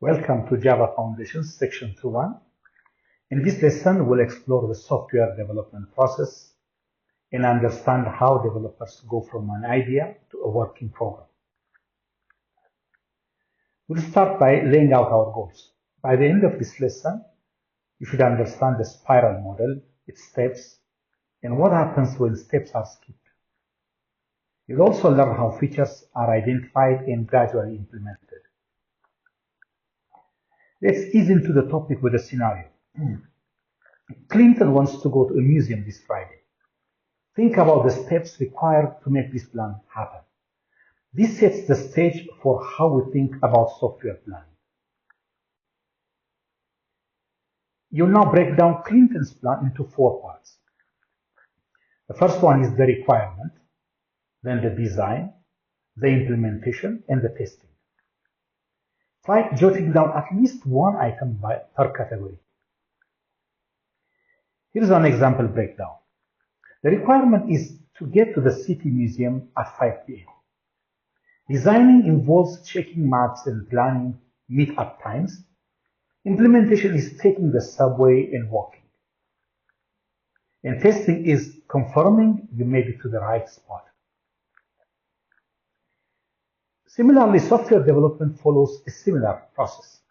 Welcome to Java Foundations Section 2.1. In this lesson, we'll explore the software development process and understand how developers go from an idea to a working program. We'll start by laying out our goals. By the end of this lesson, you should understand the spiral model, its steps, and what happens when steps are skipped. You'll also learn how features are identified and gradually implemented. Let's ease into the topic with a scenario. Clinton wants to go to a museum this Friday. Think about the steps required to make this plan happen. This sets the stage for how we think about software planning. You'll now break down Clinton's plan into 4 parts. The first one is the requirement, then the design, the implementation, and the testing. Try jotting down at least one item per category. Here's an example breakdown. The requirement is to get to the city museum at 5 p.m. Designing involves checking maps and planning meet-up times. Implementation is taking the subway and walking. And testing is confirming you made it to the right spot. Similarly, software development follows a similar process.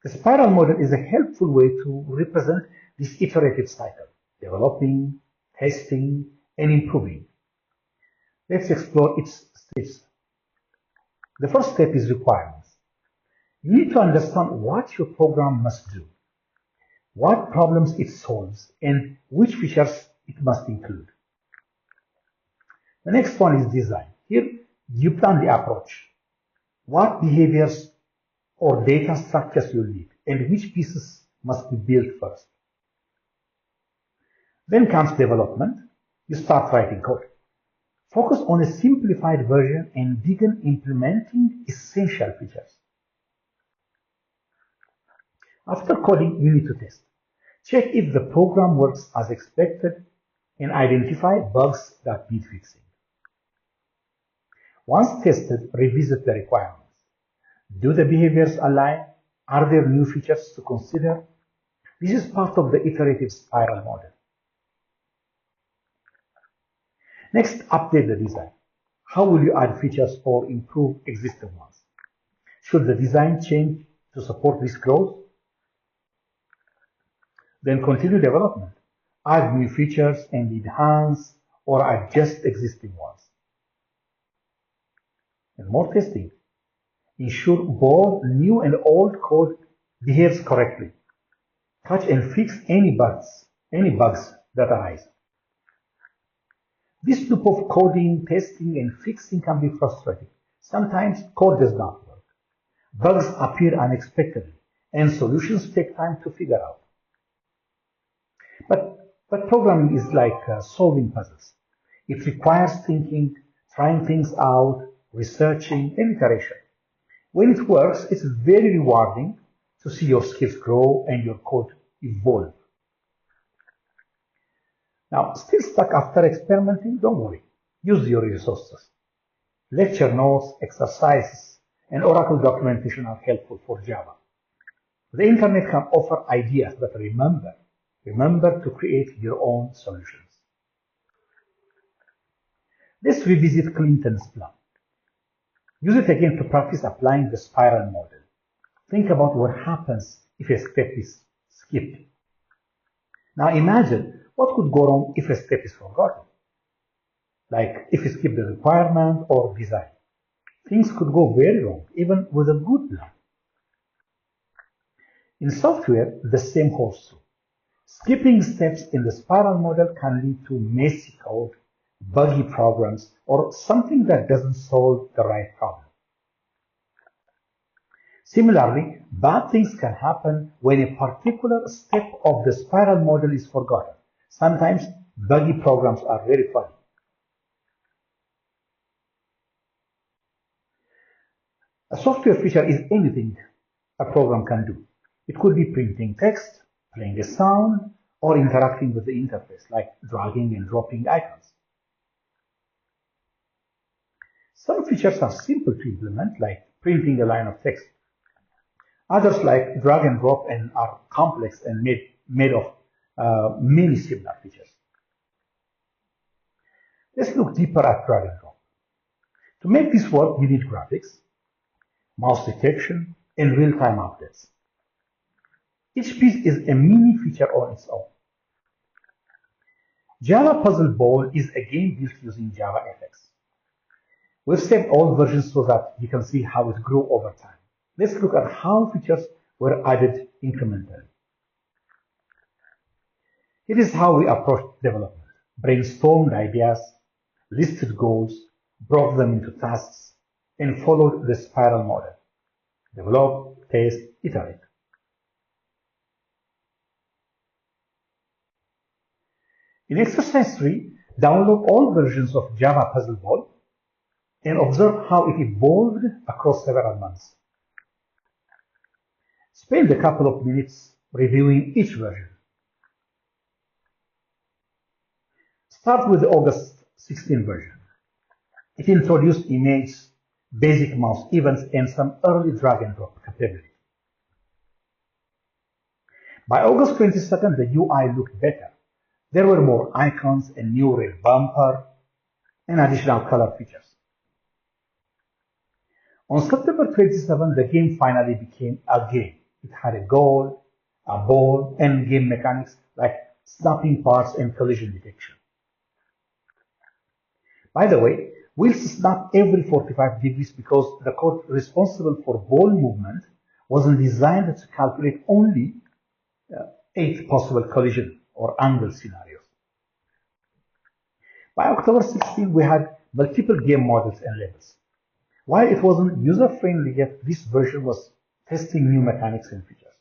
The spiral model is a helpful way to represent this iterative cycle: developing, testing, and improving. Let's explore its steps. The first step is requirements. You need to understand what your program must do, what problems it solves, and which features it must include. The next one is design. Here, you plan the approach, what behaviors or data structures you need, and which pieces must be built first. Then comes development. You start writing code. Focus on a simplified version and begin implementing essential features. After coding, you need to test. Check if the program works as expected and identify bugs that need fixing. Once tested, revisit the requirements. Do the behaviors align? Are there new features to consider? This is part of the iterative spiral model. Next, update the design. How will you add features or improve existing ones? Should the design change to support this growth? Then continue development. Add new features and enhance or adjust existing ones. And more testing. Ensure both new and old code behaves correctly. Catch and fix any bugs that arise. This loop of coding, testing, and fixing can be frustrating. Sometimes code does not work. Bugs appear unexpectedly, and solutions take time to figure out. But programming is like solving puzzles. It requires thinking, trying things out, researching, and iteration. When it works, it's very rewarding to see your skills grow and your code evolve. Now, still stuck after experimenting? Don't worry. Use your resources. Lecture notes, exercises, and Oracle documentation are helpful for Java. The internet can offer ideas, but remember to create your own solutions. Let's revisit Clinton's plan. Use it again to practice applying the spiral model. Think about what happens if a step is skipped. Now imagine what could go wrong if a step is forgotten. Like if you skip the requirement or design. Things could go very wrong, even with a good plan. In software, the same holds true. Skipping steps in the spiral model can lead to messy code, buggy programs, or something that doesn't solve the right problem. Similarly, bad things can happen when a particular step of the spiral model is forgotten. Sometimes buggy programs are very funny. A software feature is anything a program can do. It could be printing text, playing a sound, or interacting with the interface, like dragging and dropping icons. Some features are simple to implement, like printing a line of text. Others, like drag and drop, and are complex and made of many similar features. Let's look deeper at drag and drop. To make this work, you need graphics, mouse detection, and real-time updates. Each piece is a mini feature on its own. Java Puzzle Ball is a game built using JavaFX. We've saved all versions so that you can see how it grew over time. Let's look at how features were added incrementally. It is how we approached development: brainstormed ideas, listed goals, broke them into tasks, and followed the spiral model: develop, test, iterate. In exercise 3, download all versions of Java Puzzle Ball and observe how it evolved across several months. Spend a couple of minutes reviewing each version. Start with the August 16 version. It introduced image, basic mouse events, and some early drag and drop capability. By August 22nd, the UI looked better. There were more icons, a new red bumper, and additional color features. On September 27, the game finally became a game. It had a goal, a ball, and game mechanics like snapping parts and collision detection. By the way, wheels snap every 45 degrees because the code responsible for ball movement wasn't designed to calculate only 8 possible collision or angle scenarios. By October 16, we had multiple game models and levels. While it wasn't user-friendly yet, this version was testing new mechanics and features.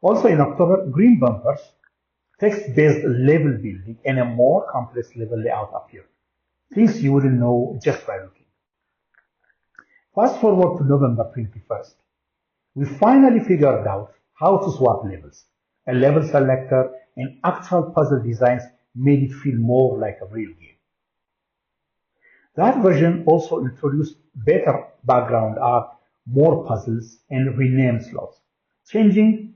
Also in October, green bumpers, text-based level building, and a more complex level layout appeared. Things you wouldn't know just by looking. Fast forward to November 21st. We finally figured out how to swap levels. A level selector and actual puzzle designs made it feel more like a real game. That version also introduced better background art, more puzzles, and renamed slots, changing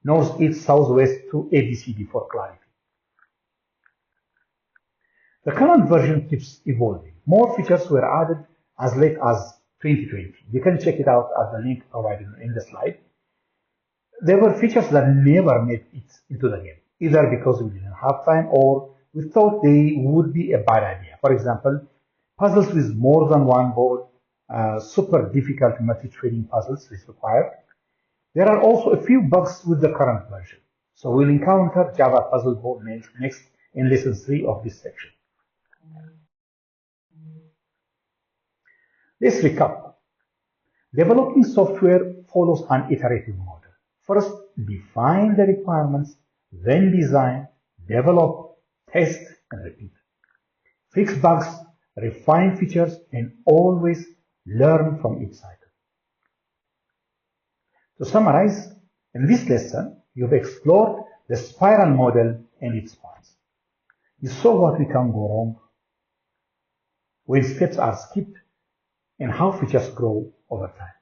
north, east, southwest to ABCD for clarity. The current version keeps evolving. More features were added as late as 2020. You can check it out at the link provided in the slide. There were features that never made it into the game, either because we didn't have time or we thought they would be a bad idea. For example, puzzles with more than one ball, super difficult multi-trading puzzles is required. There are also a few bugs with the current version, so we'll encounter Java Puzzle Ball next in lesson 3 of this section. Let's recap. Developing software follows an iterative model. First, define the requirements, then design, develop, test, and repeat. Fix bugs, refine features, and always learn from each cycle. To summarize, in this lesson, you've explored the spiral model and its parts. You saw what we can go wrong, when steps are skipped, and how features grow over time.